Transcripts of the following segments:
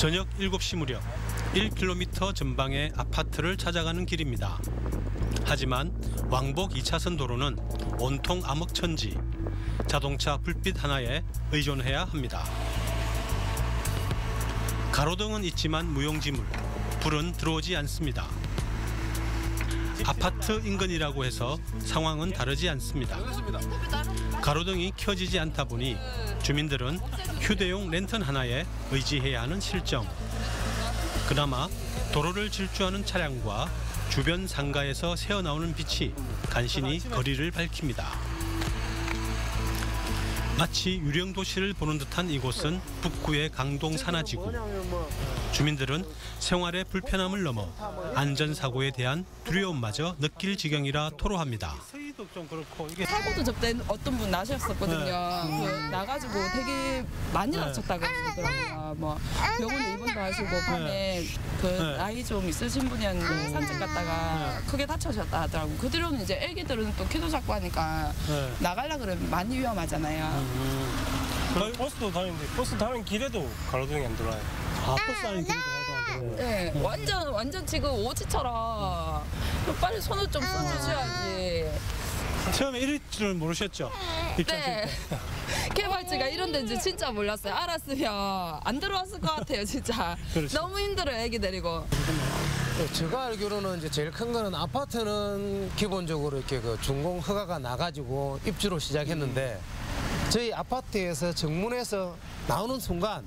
저녁 7시 무렵 1km 전방의 아파트를 찾아가는 길입니다. 하지만 왕복 2차선 도로는 온통 암흑천지, 자동차 불빛 하나에 의존해야 합니다. 가로등은 있지만 무용지물, 불은 들어오지 않습니다. 아파트 인근이라고 해서 상황은 다르지 않습니다. 가로등이 켜지지 않다 보니 주민들은 휴대용 랜턴 하나에 의지해야 하는 실정. 그나마 도로를 질주하는 차량과 주변 상가에서 새어나오는 빛이 간신히 거리를 밝힙니다. 마치 유령 도시를 보는 듯한 이곳은 북구의 강동 산하지구. 주민들은 생활의 불편함을 넘어 안전사고에 대한 두려움마저 느낄 지경이라 토로합니다. 사고도 접대 어떤 분 나셨었거든요. 나가지고 되게 많이 다쳤다고 하시더라고요. 뭐 병원에 입원도 하시고 밤에 나이 좀 있으신 분이었는데 산책 갔다가 크게 다쳐졌다 하더라고요. 그 뒤로는 이제 애기들은 또 키도 작고 하니까 나가려 그러면 많이 위험하잖아요. 버스도 다니는데 버스 다니는 길에도 가로등이 안 들어와요. 아, 버스 다니는 길에도 가로등 안 들어와요? 네, 완전 지금 오지처럼 빨리 손을 좀 써주셔야지. 처음에 이럴 줄은 모르셨죠? 네. 개발지가 이런 데인지 진짜 몰랐어요. 알았으면 안 들어왔을 것 같아요, 진짜. 그렇죠. 너무 힘들어요, 애기 데리고. 제가 알기로는 이제 제일 큰 거는 아파트는 기본적으로 이렇게 그 준공 허가가 나가지고 입주로 시작했는데 저희 아파트에서 정문에서 나오는 순간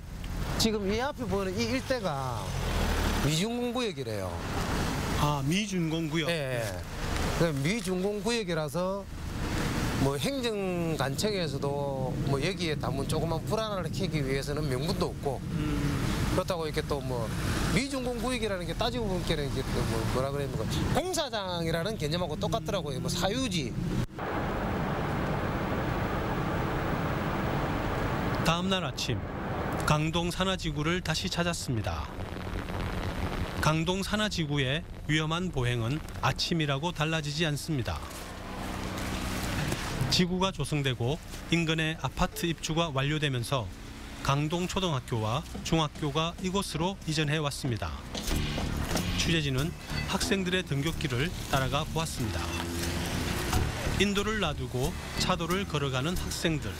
지금 이 앞에 보이는 이 일대가 미준공구역이래요. 아, 미준공구역? 네. 미준공구역이라서 뭐 행정관청에서도 뭐 여기에 담은 조그만 불안을 키기 위해서는 명분도 없고 그렇다고 이렇게 또 뭐 미준공구역이라는 게 따지고 보니까 이게 또 뭐라 그래야 되나 공사장이라는 개념하고 똑같더라고요. 뭐 사유지. 다음 날 아침 강동 산하지구를 다시 찾았습니다. 강동 산하지구의 위험한 보행은 아침이라고 달라지지 않습니다. 지구가 조성되고 인근의 아파트 입주가 완료되면서 강동 초등학교와 중학교가 이곳으로 이전해 왔습니다. 취재진은 학생들의 등굣길을 따라가 보았습니다. 인도를 놔두고 차도를 걸어가는 학생들.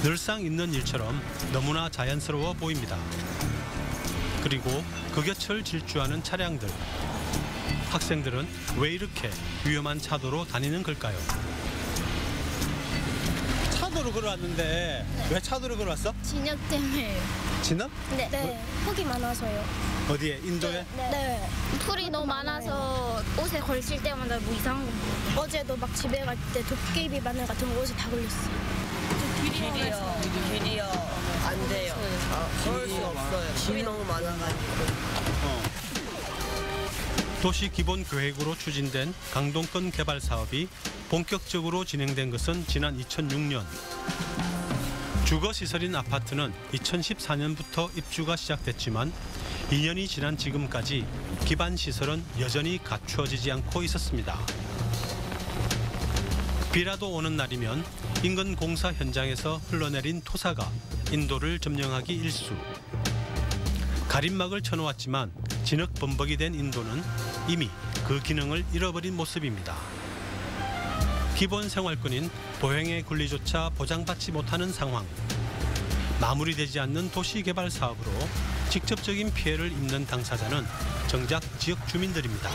늘상 있는 일처럼 너무나 자연스러워 보입니다. 그리고 그 곁을 질주하는 차량들. 학생들은 왜 이렇게 위험한 차도로 다니는 걸까요? 차도로 걸어왔는데 왜 차도로 걸어왔어? 진흙 때문에. 진흙? 네. 흙이 많아서요. 어디에? 인도에? 네. 풀이 너무 많아서 옷에 걸칠 때마다 뭐 이상한 거. 어제도 막 집에 갈 때 도깨비 바늘 같은 거 옷에 다 걸렸어요. 길이요. 안 돼요. 걸을 수 없어요. 길이 너무 많아가지고. 도시 기본 계획으로 추진된 강동권 개발 사업이 본격적으로 진행된 것은 지난 2006년. 주거시설인 아파트는 2014년부터 입주가 시작됐지만 2년이 지난 지금까지 기반시설은 여전히 갖추어지지 않고 있었습니다. 비라도 오는 날이면 인근 공사 현장에서 흘러내린 토사가 인도를 점령하기 일쑤. 가림막을 쳐놓았지만 진흙 범벅이 된 인도는 이미 그 기능을 잃어버린 모습입니다. 기본 생활권인 보행의 권리조차 보장받지 못하는 상황. 마무리되지 않는 도시개발 사업으로 직접적인 피해를 입는 당사자는 정작 지역 주민들입니다.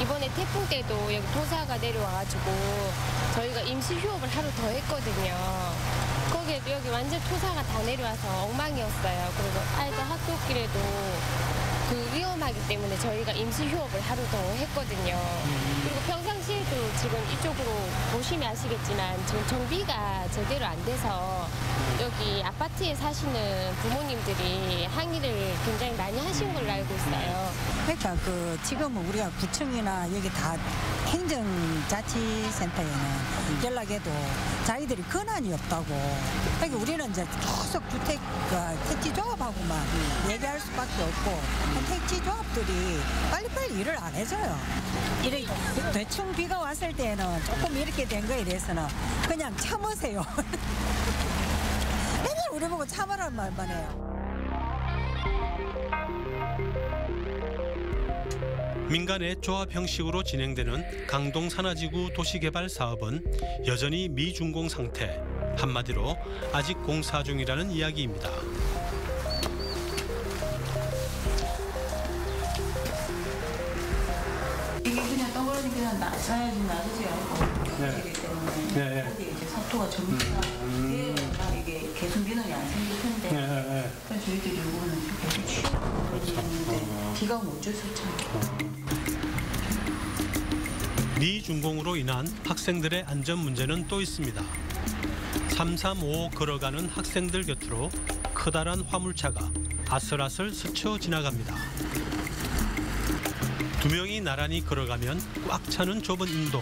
이번에 태풍 때도 여기 토사가 내려와가지고 저희가 임시 휴업을 하루 더 했거든요. 거기에도 여기 완전 토사가 다 내려와서 엉망이었어요. 그리고 아이들 학교길에도 그 위험하기 때문에 저희가 임시 휴업을 하루 더 했거든요. 그리고 평상시에도 지금 이쪽으로 보시면 아시겠지만 지금 정비가 제대로 안 돼서 여기 아파트에 사시는 부모님들이 항의를 굉장히 많이 하신 걸로 알고 있어요. 그러니까 지금은 우리가 구청이나 여기 다 행정자치센터에는 연락해도 자기들이 권한이 없다고. 그러니까 우리는 이제 계속 택지조합하고만 얘기할 수밖에 없고 택지조합들이 빨리빨리 일을 안 해줘요. 이렇게 대충 비가 왔을 때는 조금 이렇게 된 거에 대해서는 그냥 참으세요. 맨날 우리 보고 참으란 말만 해요. 민간의 조합 형식으로 진행되는 강동 산하지구 도시개발 사업은 여전히 미준공 상태, 한마디로 아직 공사 중이라는 이야기입니다. 이게 그냥 동그라미 그냥 놔야지 놔두지 않고 네. 때문에 네. 어디 이제 사토가 전부가 이게 계속 민원이 안 생길 텐데 네. 그래서 저희들이 이거는 계속 취업했는데 기가 못 줬었잖아요. 미준공으로 인한 학생들의 안전 문제는 또 있습니다. 3355 걸어가는 학생들 곁으로 커다란 화물차가 아슬아슬 스쳐 지나갑니다. 두 명이 나란히 걸어가면 꽉 차는 좁은 인도.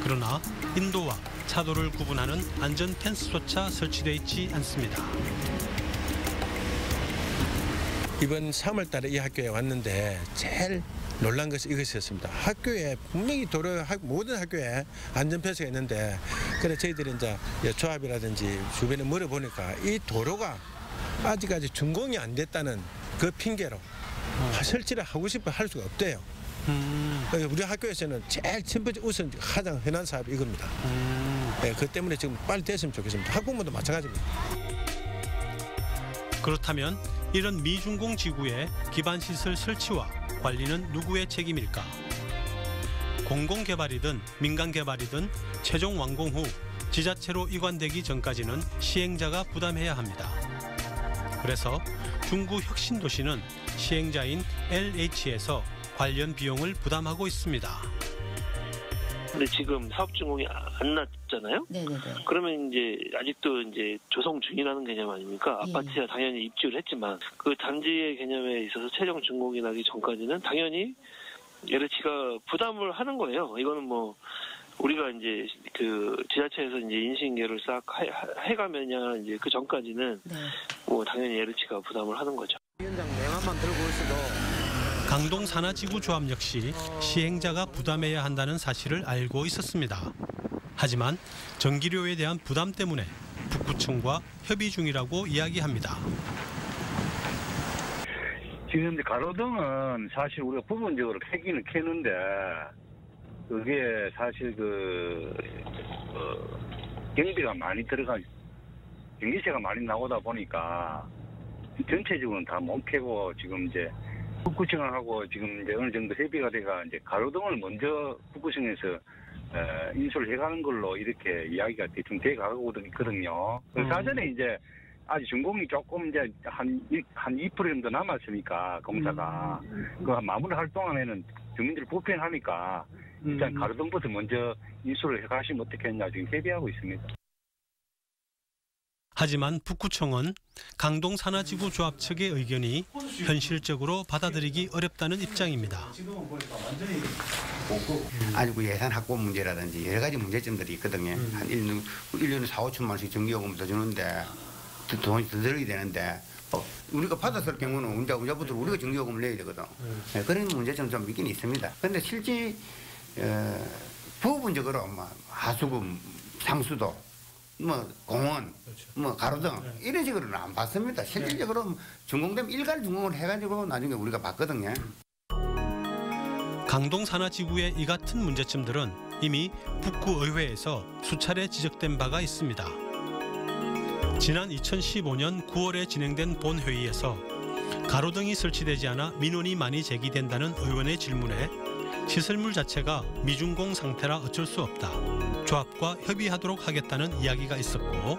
그러나 인도와 차도를 구분하는 안전 펜스조차 설치되어 있지 않습니다. 이번 3월 달에 이 학교에 왔는데 제일 놀란 것이 이것이었습니다. 학교에 분명히 모든 학교에 안전펜스가 있는데, 그래 저희들이 이제 조합이라든지 주변에 물어보니까 이 도로가 아직까지 준공이 안 됐다는 그 핑계로 설치를 하고 싶어 할 수가 없대요. 우리 학교에서는 제일 첫 번째 우선 가장 흔한 사업이 이겁니다. 네, 그 때문에 지금 빨리 됐으면 좋겠습니다. 학부모도 마찬가지입니다. 그렇다면 이런 미준공 지구의 기반시설 설치와 관리는 누구의 책임일까? 공공개발이든 민간개발이든 최종 완공 후 지자체로 이관되기 전까지는 시행자가 부담해야 합니다. 그래서 중구 혁신도시는 시행자인 LH에서 관련 비용을 부담하고 있습니다. 근데 지금 사업 준공이 안 났잖아요. 네네네. 그러면 이제 아직도 이제 조성 중이라는 개념 아닙니까? 예. 아파트야 당연히 입주를 했지만 그 단지의 개념에 있어서 최종 준공이 나기 전까지는 당연히 LH가 부담을 하는 거예요. 이거는 뭐 우리가 이제 그 지자체에서 이제 인수인계를 싹 해가면야 이제 그 전까지는 네. 뭐 당연히 LH가 부담을 하는 거죠. 위원장 명함만 들고 올 수도. 강동 산하지구 조합 역시 시행자가 부담해야 한다는 사실을 알고 있었습니다. 하지만 전기료에 대한 부담 때문에 북구청과 협의 중이라고 이야기합니다. 지금 가로등은 사실 우리가 부분적으로 켜기는 켜는데 그게 사실 경비가 많이 전기세가 많이 나오다 보니까 전체적으로는 다 못 켜고 지금 이제 북구청하고 지금 이제 어느 정도 협의가 돼가 이제 가로등을 먼저 북구청에서 인수를 해가는 걸로 이렇게 이야기가 대충 돼가고 있거든요. 사전에 이제 아직 준공이 조금 이제 한 2% 정도 남았으니까 공사가 그 마무리할 동안에는 주민들 불편하니까 일단 가로등부터 먼저 인수를 해가시면 어떻겠냐 지금 협의하고 있습니다. 하지만 북구청은 강동 산하지구 조합 측의 의견이 현실적으로 받아들이기 어렵다는 입장입니다. 아직 예산 확보 문제라든지 여러 가지 문제점들이 있거든요. 한 1년에 4, 5천만 원씩 전기요금 더 주는데 돈이 더 들어야 되는데 우리가 받았을 경우는 운자부터 우리가 전기요금을 내야 되거든. 네, 그런 문제점 좀 있긴 있습니다. 그런데 실제 부분적으로 하수구, 상수도, 공원, 가로등 이런 식으로는 안 봤습니다. 실질적으로 준공되면 일괄 준공을 해가지고 나중에 우리가 봤거든요. 강동 산하지구의 이 같은 문제점들은 이미 북구의회에서 수차례 지적된 바가 있습니다. 지난 2015년 9월에 진행된 본회의에서 가로등이 설치되지 않아 민원이 많이 제기된다는 의원의 질문에 시설물 자체가 미준공 상태라 어쩔 수 없다. 조합과 협의하도록 하겠다는 이야기가 있었고,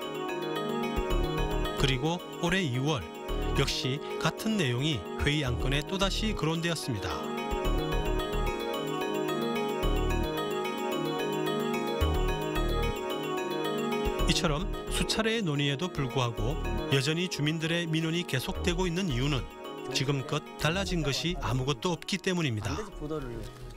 그리고 올해 2월 역시 같은 내용이 회의 안건에 또다시 거론되었습니다. 이처럼 수차례의 논의에도 불구하고 여전히 주민들의 민원이 계속되고 있는 이유는 지금껏 달라진 것이 아무것도 없기 때문입니다.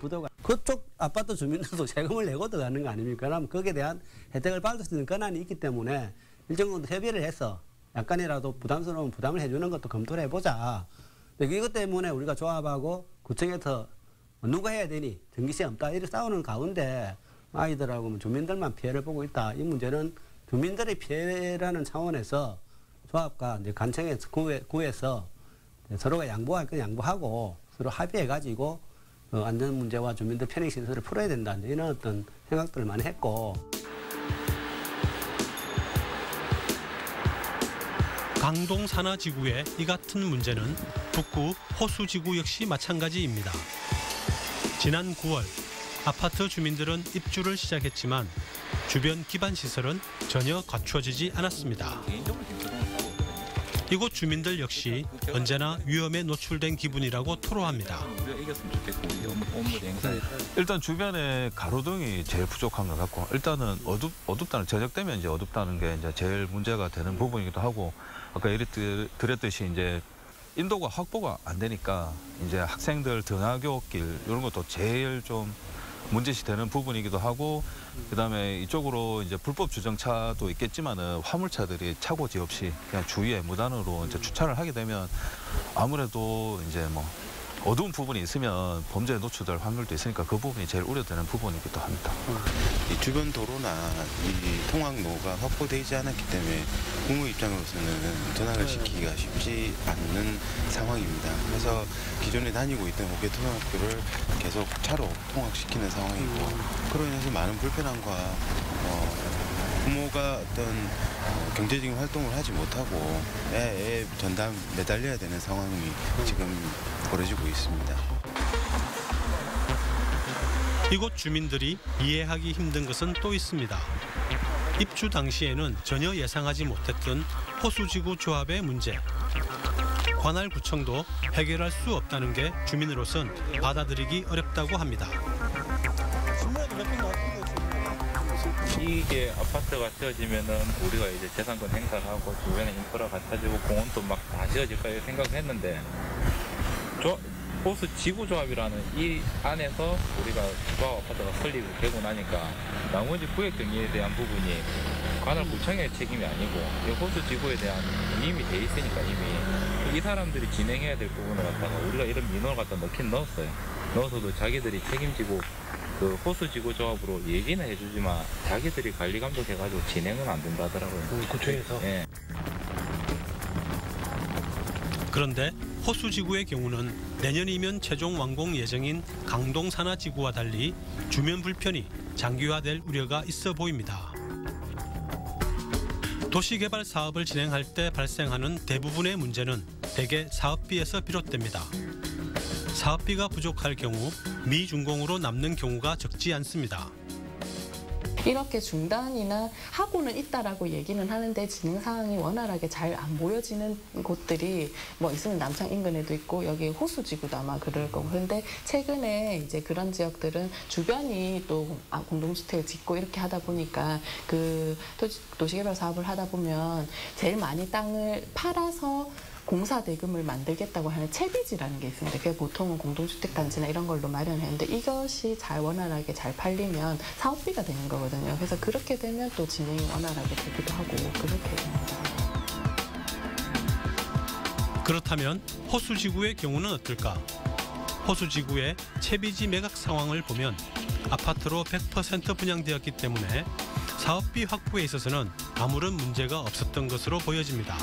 부도가 그쪽 아파트 주민들도 세금을 내고 들어가는 거 아닙니까? 그럼 거기에 대한 혜택을 받을 수 있는 권한이 있기 때문에 일정 정도 협의를 해서 약간이라도 부담스러운 부담을 해주는 것도 검토를 해보자. 이것 때문에 우리가 조합하고 구청에서 누가 해야 되니 전기세 없다 이렇게 싸우는 가운데 아이들하고 주민들만 피해를 보고 있다. 이 문제는 주민들의 피해라는 차원에서 조합과 이제 간청에서 구에서 서로가 양보할 건 양보하고 서로 합의해가지고 안전 문제와 주민들 편익 신설을 풀어야 된다. 이런 어떤 생각들을 많이 했고. 강동 산하지구의 이 같은 문제는 북구 호수지구 역시 마찬가지입니다. 지난 9월 아파트 주민들은 입주를 시작했지만 주변 기반시설은 전혀 갖춰지지 않았습니다. 이곳 주민들 역시 언제나 위험에 노출된 기분이라고 토로합니다. 일단 주변에 가로등이 제일 부족한 것 같고, 일단은 어둡다는, 저녁 되면 이제 어둡다는 게 이제 제일 문제가 되는 부분이기도 하고, 아까 예를 들었듯이 이제 인도가 확보가 안 되니까 이제 학생들 등하굣길 이런 것도 제일 좀 문제시 되는 부분이기도 하고, 그다음에 이쪽으로 이제 불법 주정차도 있겠지만은 화물차들이 차고지 없이 그냥 주위에 무단으로 이제 주차를 하게 되면 아무래도 이제 뭐 어두운 부분이 있으면 범죄에 노출될 확률도 있으니까 그 부분이 제일 우려되는 부분이기도 합니다. 이 주변 도로나 이 통학로가 확보되지 않았기 때문에 국무 입장으로서는 전환을 시키기가 쉽지 않는 상황입니다. 그래서 기존에 다니고 있던 호계통학교를 계속 차로 통학시키는 상황이고, 그로 인해서 많은 불편함과 부모가 어떤 경제적인 활동을 하지 못하고 애에 전담 매달려야 되는 상황이 지금 벌어지고 있습니다. 이곳 주민들이 이해하기 힘든 것은 또 있습니다. 입주 당시에는 전혀 예상하지 못했던 호수지구 조합의 문제. 관할구청도 해결할 수 없다는 게 주민으로선 받아들이기 어렵다고 합니다. 이게 아파트가 지어지면은 우리가 이제 재산권 행사를 하고 주변에 인프라 갖춰지고 공원도 막 다 지어질까 생각을 했는데, 호수 지구조합이라는 이 안에서 우리가 조합 아파트가 설립이 되고 나니까 나머지 구역 경기에 대한 부분이 관할구청의 책임이 아니고 이 호수 지구에 대한 이임이 돼 있으니까 이미 이 사람들이 진행해야 될 부분을 갖다가 우리가 이런 민원을 갖다 넣긴 넣었어요. 넣어서도 자기들이 책임지고 그 호수지구조합으로 얘기는 해주지만 자기들이 관리 감독해가지고 진행은 안 된다 하더라고요. 구청에서? 예. 그런데 호수지구의 경우는 내년이면 최종 완공 예정인 강동 산하지구와 달리 주변 불편이 장기화될 우려가 있어 보입니다. 도시개발 사업을 진행할 때 발생하는 대부분의 문제는 대개 사업비에서 비롯됩니다. 사업비가 부족할 경우 미준공으로 남는 경우가 적지 않습니다. 이렇게 중단이나 하고는 있다라고 얘기는 하는데 진행 사항이 원활하게 잘 안 보여지는 곳들이 뭐 있으면 남창 인근에도 있고 여기 호수지구도 아마 그럴 거고, 그런데 최근에 이제 그런 지역들은 주변이 또 공동주택을 짓고 이렇게 하다 보니까 그 도시개발 사업을 하다 보면 제일 많이 땅을 팔아서 공사 대금을 만들겠다고 하는 채비지라는 게 있습니다. 그게 보통은 공동주택단지나 이런 걸로 마련했는데 이것이 잘 원활하게 잘 팔리면 사업비가 되는 거거든요. 그래서 그렇게 되면 또 진행이 원활하게 되기도 하고 그렇게 됩니다. 그렇다면 호수지구의 경우는 어떨까? 호수지구의 채비지 매각 상황을 보면 아파트로 100% 분양되었기 때문에 사업비 확보에 있어서는 아무런 문제가 없었던 것으로 보여집니다.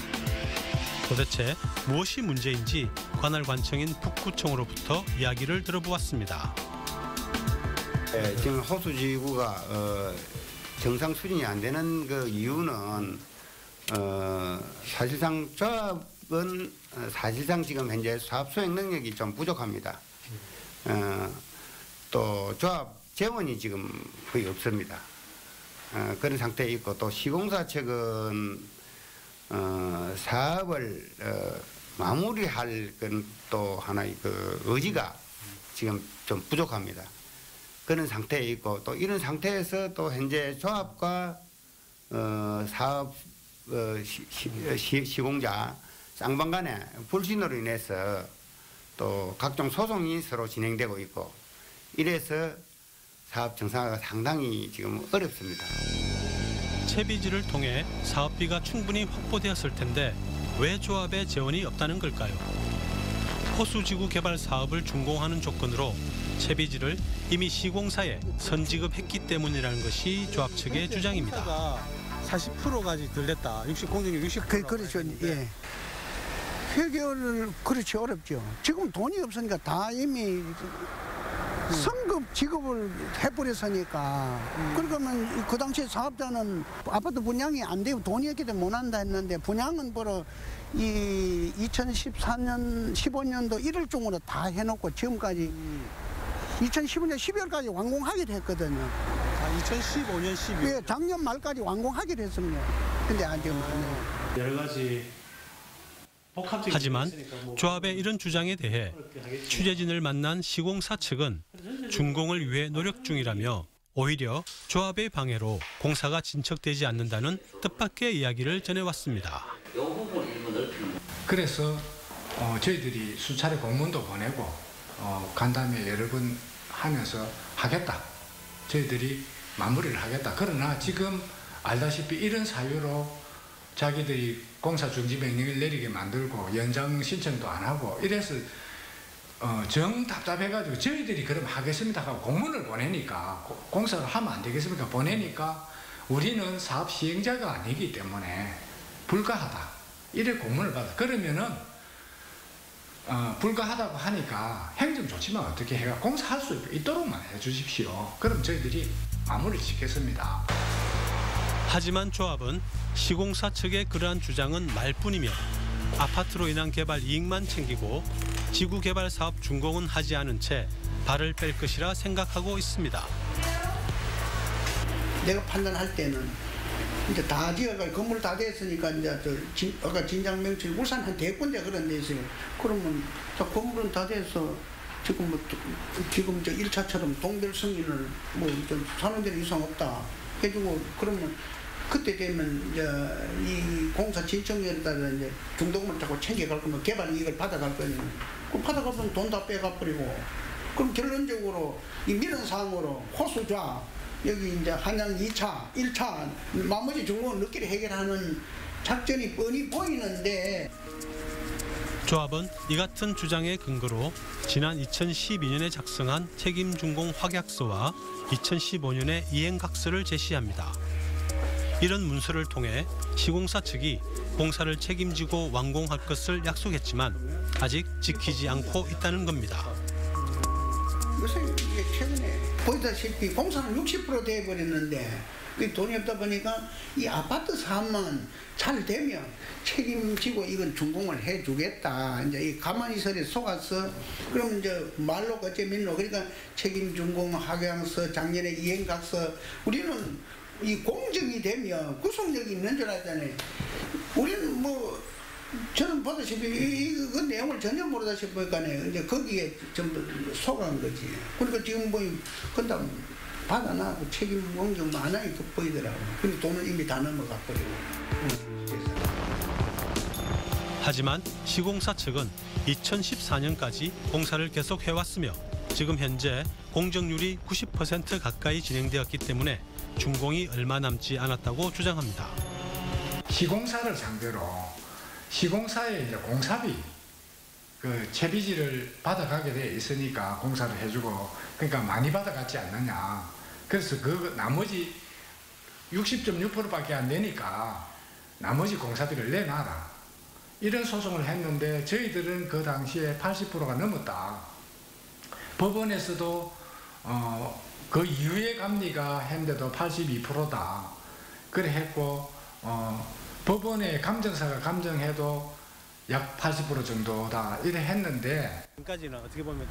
도대체 무엇이 문제인지 관할관청인 북구청으로부터 이야기를 들어보았습니다. 네, 지금 호수지구가 정상 수준이 안 되는 그 이유는 사실상 조합은 사실상 지금 현재 사업 수행 능력이 좀 부족합니다. 또 조합 재원이 지금 거의 없습니다. 그런 상태에 있고 또 시공사 측은 사업을 마무리할 또 하나의 그 의지가 지금 좀 부족합니다. 그런 상태에 있고 또 이런 상태에서 또 현재 조합과 사업 시공자 쌍방 간의 불신으로 인해서 또 각종 소송이 서로 진행되고 있고 이래서 사업 정상화가 상당히 지금 어렵습니다. 채비지를 통해 사업비가 충분히 확보되었을 텐데 왜 조합에 재원이 없다는 걸까요? 호수지구 개발 사업을 준공하는 조건으로 채비지를 이미 시공사에 선지급했기 때문이라는 것이 조합 측의 주장입니다. 40%까지 들렸다. 60 공정률 60%. 그렇죠. 예. 해결을 그렇지 어렵죠. 지금 돈이 없으니까 다 이미 성급 지급을 해버렸으니까 그러면 그 당시 사업자는 아파트 분양이 안 되고 돈이 없기 때문에 못 한다 했는데 분양은 바로 이 2014년 15년도 1월 중으로 다 해놓고 지금까지 2015년 12월까지 완공하기로 했거든요. 아, 2015년 12월? 예, 작년 말까지 완공하기로 했습니다. 근데 아직 안 해요. 여러 가지 하지만 조합의 이런 주장에 대해 취재진을 만난 시공사 측은 준공을 위해 노력 중이라며 오히려 조합의 방해로 공사가 진척되지 않는다는 뜻밖의 이야기를 전해왔습니다. 그래서 저희들이 수차례 공문도 보내고 간담회 여러 번 하면서 하겠다. 저희들이 마무리를 하겠다. 그러나 지금 알다시피 이런 사유로 자기들이 공사 중지 명령을 내리게 만들고 연장 신청도 안 하고 이래서 정 답답해가지고 저희들이 그럼 하겠습니다 하고 공문을 보내니까 공사를 하면 안 되겠습니까? 보내니까 우리는 사업 시행자가 아니기 때문에 불가하다. 이래 공문을 받아. 그러면은 불가하다고 하니까 행정조치만 어떻게 해가 공사할 수 있도록만 해주십시오. 그럼 저희들이 마무리를 짓겠습니다. 하지만 조합은 시공사 측의 그러한 주장은 말뿐이며 아파트로 인한 개발 이익만 챙기고 지구 개발 사업 준공은 하지 않은 채 발을 뺄 것이라 생각하고 있습니다. 내가 판단할 때는 이제 다 지어가 건물 다 됐으니까 이제 아까 진장 명칭 울산 한 100군데 그런 데 있어요. 그러면 건물은 다 돼서 지금 저 1차처럼 동별 승인을 산후대로 이상 없다 해주고 그러면 그때 되면 이제 이 공사 진척에 따라 이제 중도금을 자꾸 챙겨갈 거면 개발 이익을 받아갈 거니까 그 받아가면 돈 다 빼가버리고 그럼 결론적으로 이 민원 사항으로 호수좌 여기 이제 한양 2차, 1차 나머지 중공을 늦게 해결하는 작전이 뻔히 보이는데 조합은 이 같은 주장의 근거로 지난 2012년에 작성한 책임준공 확약서와 2015년에 이행각서를 제시합니다. 이런 문서를 통해 시공사 측이 공사를 책임지고 완공할 것을 약속했지만 아직 지키지 않고 있다는 겁니다. 요새 이게 최근에 보다시피 공사는 60% 돼버렸는데 그 돈이 없다 보니까 이 아파트 사업만 잘 되면 책임지고 이건 준공을 해주겠다. 이제 이 가만히 서리 속아서 그러면 이제 말로 어째 민로 그러니까 책임준공 확약서 작년에 이행각서 우리는 이 공정이 되면 구속력이 있는 줄 알잖아요. 우리는 저는 보다시피 그 내용을 전혀 모르다시피 보니까 이제 거기에 전부 속한 거지. 그러니까 지금 건담 받아놔도 책임 공정 안 하니까 보이더라고. 근데 돈은 이미 다 넘어가 버리고. 하지만 시공사 측은 2014년까지 공사를 계속해왔으며 지금 현재 공정률이 90% 가까이 진행되었기 때문에 준공이 얼마 남지 않았다고 주장합니다. 시공사를 상대로 시공사의 이제 공사비 그 채비지를 받아가게 돼 있으니까 공사를 해주고 그러니까 많이 받아갔지 않느냐. 그래서 그 나머지 60.6%밖에 안 되니까 나머지 공사비를 내놔라. 이런 소송을 했는데 저희들은 그 당시에 80%가 넘었다. 법원에서도 그 이후에 감리가 했는데도 82%다. 그래 했고 법원의 감정사가 감정해도 약 80% 정도다 이래 했는데 지금까지는 어떻게 보면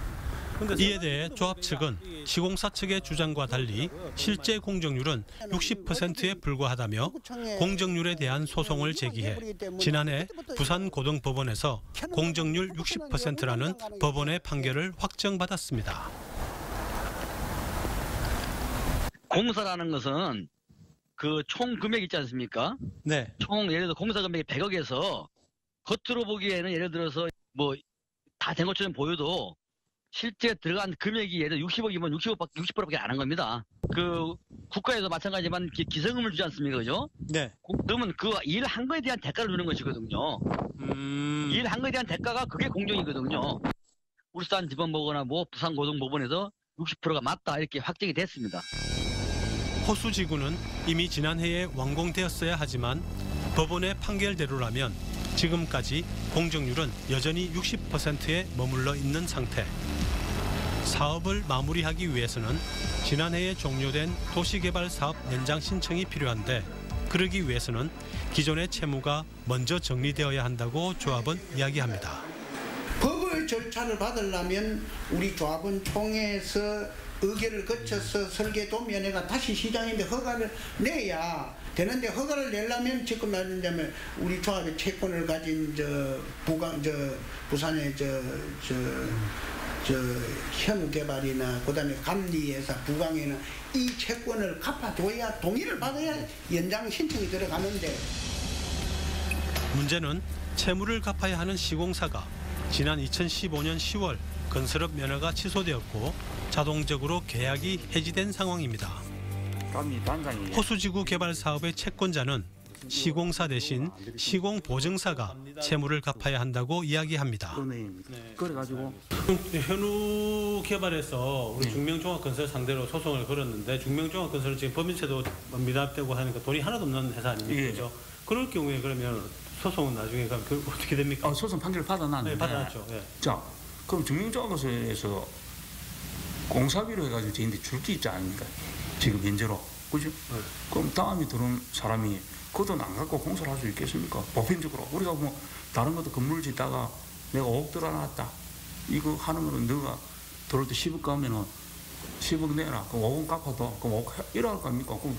이에 대해 조합 측은 시공사 측의 주장과 달리 실제 공정률은 60%에 불과하다며 공정률에 대한 소송을 제기해 지난해 부산고등법원에서 공정률 60%라는 법원의 판결을 확정받았습니다. 공사라는 것은 그 총 금액 있지 않습니까? 네. 총 예를 들어 공사 금액이 100억에서 겉으로 보기에는 예를 들어서 다 된 것처럼 보여도 실제 들어간 금액이 예를 들어 60억이면 60%밖에 안 한 겁니다. 그 국가에서 마찬가지지만 기성금을 주지 않습니까, 그죠? 네. 그러면 그 일한 거에 대한 대가를 주는 것이거든요. 일한 거에 대한 대가가 그게 공정이거든요. 울산지방법원이나 부산고등법원에서 60%가 맞다 이렇게 확정이 됐습니다. 호수지구는 이미 지난해에 완공되었어야 하지만 법원의 판결대로라면 지금까지 공정률은 여전히 60%에 머물러 있는 상태. 사업을 마무리하기 위해서는 지난해에 종료된 도시개발 사업 연장 신청이 필요한데 그러기 위해서는 기존의 채무가 먼저 정리되어야 한다고 조합은 이야기합니다. 법의 절차를 받으려면 우리 조합은 총회에서 의결을 거쳐서 설계도면회가 다시 시장인데 허가를 내야 되는데 허가를 내려면 지금 말하자면 우리 조합의 채권을 가진 부산의 현우개발이나 그다음에 감리회사 부강에는 이 채권을 갚아줘야 동의를 받아야 연장 신청이 들어가는데 문제는 채무를 갚아야 하는 시공사가 지난 2015년 10월 건설업 면허가 취소되었고 자동적으로 계약이 해지된 상황입니다. 호수지구 개발 사업의 채권자는 시공사 대신 시공보증사가 채무를 갚아야 한다고 이야기합니다. 그래가지고 현우 개발에서 우리 중명종합건설 상대로 소송을 걸었는데 중명종합건설은 지금 법인세도 미납되고 하니까 돈이 하나도 없는 회사 아닙니까? 예. 그렇죠? 그럴 경우에 그러면 소송은 나중에 가면 어떻게 됩니까? 소송 판결을 받아놨는데. 네, 받아놨죠. 예. 자, 그럼 중명종합건설에서 공사비로 해가지고 저희한테 줄 게 있지 않습니까? 지금 현재로. 그죠? 네. 그럼 다음에 들어온 사람이 그 돈 안 갖고 공사를 할 수 있겠습니까? 보편적으로. 우리가 뭐 다른 것도 건물을 짓다가 내가 5억 들어놨다. 이거 하는 거는 너가 들어올 때 10억 가면은 10억 내라. 그럼 5억 갚아도 그럼 5억 이러할 겁니까? 그럼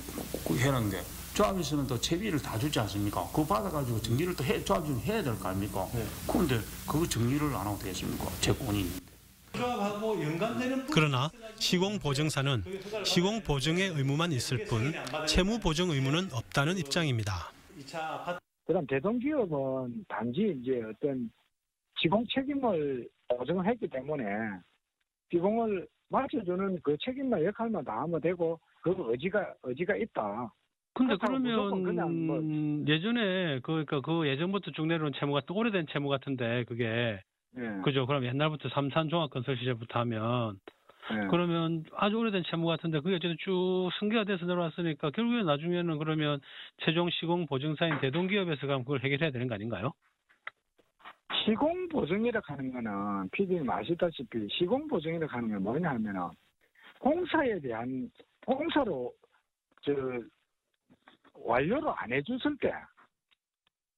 해놨는데 조합에서는 또 채비를 다 주지 않습니까? 그거 받아가지고 정리를 또 조합 좀 해야 될 거 아닙니까? 네. 그런데 그거 정리를 안 하고 되겠습니까? 채권이 있는데. 그러나 시공보증사는 시공보증의 의무만 있을 뿐 채무보증 의무는 없다는 입장입니다. 그다음 대동기업은 단지 이제 어떤 시공 책임을 보증을 했기 때문에 시공을 맞춰주는 그 책임만 역할만 다 하면 되고 그 의지가 있다. 근데 그러면 예전에 그 예전부터 쭉 내려온 채무가 또 오래된 채무 같은데 그게 그죠? 그럼 옛날부터 삼산종합건설 시절부터 하면 그러면 아주 오래된 채무 같은데 그게 어쨌든 쭉 승계가 돼서 내려왔으니까 결국에 나중에는 그러면 최종 시공보증사인 대동기업에서 가면 그걸 해결해야 되는 거 아닌가요? 시공보증이라고 하는 거는 PD님 아시다시피 시공보증이라고 하는 건 뭐냐 하면은 공사에 대한 공사로 완료를 안 해줬을 때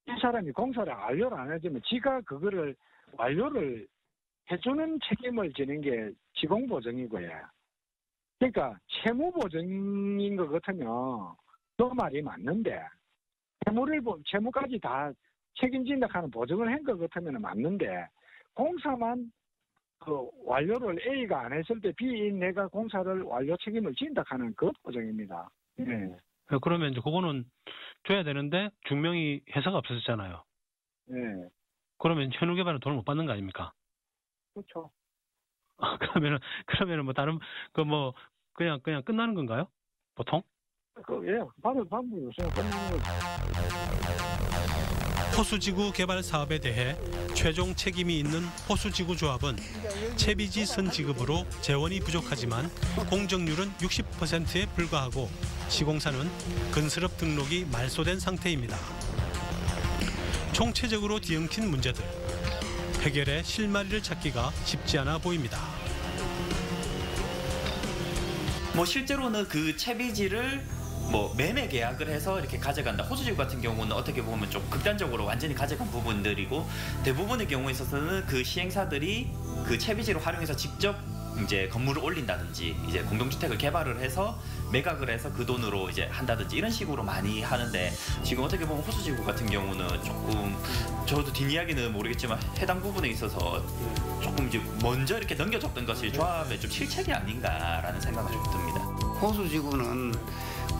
이 사람이 공사를 완료를 안 해주면 지가 그거를 완료를 해주는 책임을 지는 게 시공보증이고요. 그러니까 채무보증인 것 같으면 그 말이 맞는데 채무까지 다 책임진다 하는 보증을 한 것 같으면 맞는데 공사만 그 완료를 A가 안 했을 때 B인 내가 공사를 완료 책임을 진다 하는 그 보증입니다. 네. 그러면 이제 그거는 줘야 되는데 중명이 회사가 없었잖아요. 네. 그러면 현우개발은 돈을 못 받는 거 아닙니까? 그렇죠. 그러면은 뭐 다른 그냥 끝나는 건가요? 보통? 받을 방법이 없어요. 끝나는 거죠. 호수지구 개발 사업에 대해 최종 책임이 있는 호수지구조합은 채비지 선지급으로 재원이 부족하지만 공정률은 60%에 불과하고 시공사는 건설업 등록이 말소된 상태입니다. 총체적으로 뒤엉킨 문제들, 해결의 실마리를 찾기가 쉽지 않아 보입니다. 실제로는 그 채비지를 매매 계약을 해서 이렇게 가져간다. 호수지구 같은 경우는 어떻게 보면 좀 극단적으로 완전히 가져간 부분들이고 대부분의 경우에 있어서는 그 시행사들이 그 채비지를 활용해서 직접 이제 건물을 올린다든지 이제 공동주택을 개발을 해서 매각을 해서 그 돈으로 이제 한다든지 이런 식으로 많이 하는데 지금 어떻게 보면 호수지구 같은 경우는 조금 저도 뒷이야기는 모르겠지만 해당 부분에 있어서 조금 이제 먼저 이렇게 넘겨줬던 것이 조합의 좀 실책이 아닌가라는 생각이 좀 듭니다. 호수지구는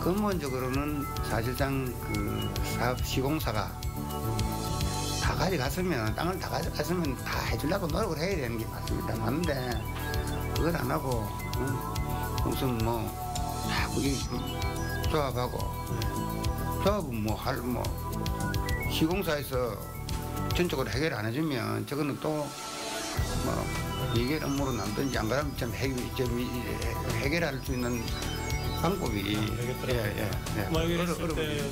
근본적으로는 사실상 그 사업 시공사가 다 가져갔으면 땅을 다 가져갔으면 다 해주려고 노력을 해야 되는 게 맞습니다. 맞는데 그걸 안 하고 무슨 자꾸 이 조합하고 조합은 시공사에서 전적으로 해결 안 해주면 저거는 또 이게 업무로 남든지 안 그러면 좀 해결할 수 있는 방법이 해결했을 때